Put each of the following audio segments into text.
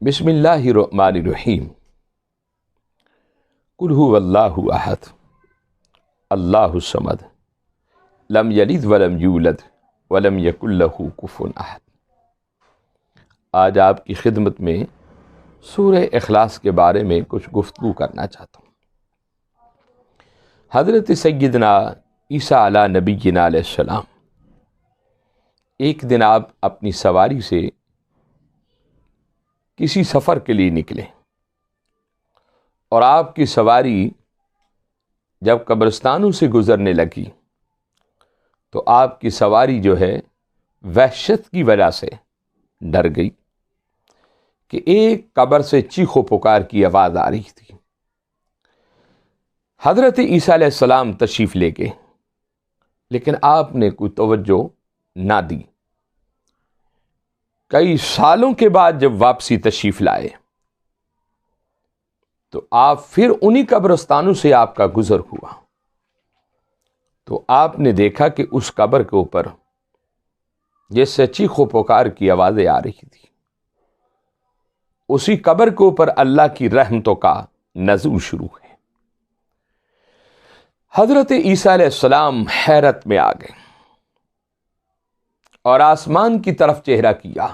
بسم اللہ الرحمن الرحیم۔ قل هو اللہ احد اللہ الصمد لم یلد ولم یولد ولم یکن لہ کفوا احد۔ آج آپ کی خدمت میں سورہ اخلاص کے بارے میں کچھ گفتگو کرنا چاہتا ہوں۔ حضرت سیدنا عیسیٰ علیہ نبینا علیہ السلام ایک دن آپ اپنی سواری سے کسی سفر کے لیے نکلے اور آپ کی سواری جب قبرستانوں سے گزرنے لگی تو آپ کی سواری جو ہے وحشت کی وجہ سے ڈر گئی کہ ایک قبر سے چیخ و پکار کی آواز آ رہی تھی۔ حضرت عیسیٰ علیہ السلام تشریف لے گئے، لیکن آپ نے کوئی توجہ نہ دی۔ کئی سالوں کے بعد جب واپسی تشریف لائے تو آپ پھر انہی قبرستانوں سے آپ کا گزر ہوا تو آپ نے دیکھا کہ اس قبر کے اوپر جیسے چیخ و پکار کی آوازیں آ رہی تھی، اسی قبر کے اوپر اللہ کی رحمتوں کا نزول شروع ہے۔ حضرت عیسیٰ علیہ السلام حیرت میں آ گئے اور آسمان کی طرف چہرہ کیا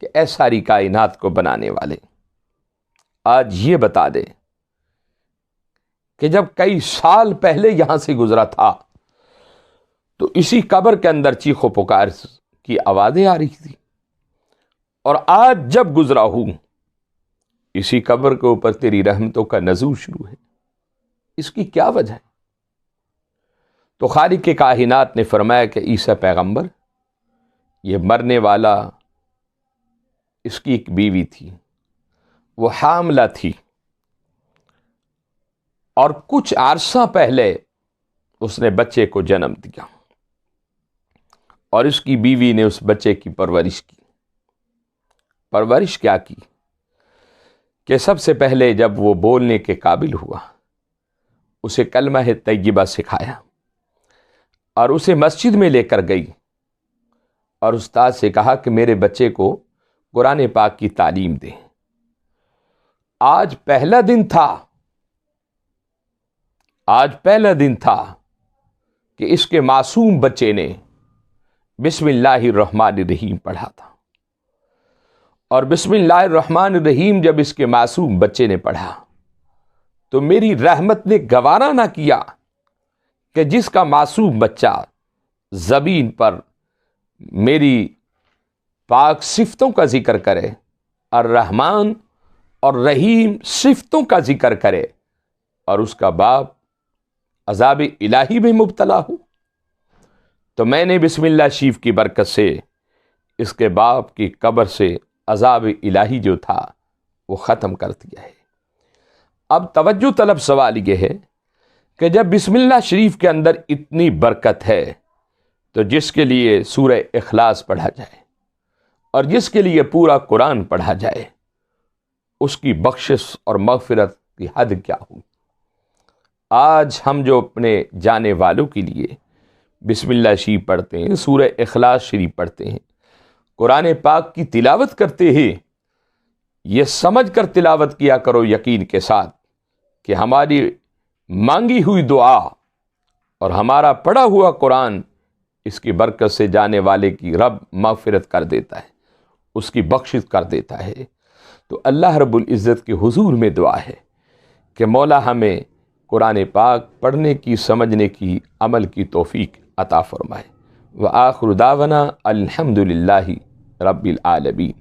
کہ اے ساری کائنات کو بنانے والے، آج یہ بتا دے کہ جب کئی سال پہلے یہاں سے گزرا تھا تو اسی قبر کے اندر چیخ و پکار کی آوازیں آ رہی تھی، اور آج جب گزرا ہوں اسی قبر کے اوپر تیری رحمتوں کا نزول شروع ہے، اس کی کیا وجہ ہے؟ تو خالق کے کائنات نے فرمایا کہ عیسیٰ پیغمبر، یہ مرنے والا اس کی ایک بیوی تھی، وہ حاملہ تھی، اور کچھ عرصہ پہلے اس نے بچے کو جنم دیا، اور اس کی بیوی نے اس بچے کی پرورش کی۔ پرورش کیا کی کہ سب سے پہلے جب وہ بولنے کے قابل ہوا، اسے کلمہ طیبہ سکھایا اور اسے مسجد میں لے کر گئی اور استاد سے کہا کہ میرے بچے کو قرآن پاک کی تعلیم دے۔ آج پہلا دن تھا کہ اس کے معصوم بچے نے بسم اللہ الرحمن الرحیم پڑھا تھا، اور بسم اللہ الرحمن الرحیم جب اس کے معصوم بچے نے پڑھا تو میری رحمت نے گوارا نہ کیا کہ جس کا معصوم بچہ زبین پر میری پاک صفتوں کا ذکر کرے، الرحمن اور رحیم صفتوں کا ذکر کرے، اور اس کا باپ عذاب الہی میں مبتلا ہو۔ تو میں نے بسم اللہ شریف کی برکت سے اس کے باپ کی قبر سے عذاب الہی جو تھا وہ ختم کر دیا ہے۔ اب توجہ طلب سوال یہ ہے کہ جب بسم اللہ شریف کے اندر اتنی برکت ہے تو جس کے لیے سورہ اخلاص پڑھا جائے اور جس کے لیے پورا قرآن پڑھا جائے، اس کی بخشش اور مغفرت کی حد کیا ہو؟ آج ہم جو اپنے جانے والوں کے لیے بسم اللہ شریف پڑھتے ہیں، سورہ اخلاص شریف پڑھتے ہیں، قرآن پاک کی تلاوت کرتے ہیں، یہ سمجھ کر تلاوت کیا کرو یقین کے ساتھ کہ ہماری مانگی ہوئی دعا اور ہمارا پڑھا ہوا قرآن اس کی برکت سے جانے والے کی رب مغفرت کر دیتا ہے، اس کی بخشش کر دیتا ہے۔ تو اللہ رب العزت کے حضور میں دعا ہے کہ مولا ہمیں قرآن پاک پڑھنے کی، سمجھنے کی، عمل کی توفیق عطا فرمائے۔ وآخر دعوانا الحمد للہ رب العالمین۔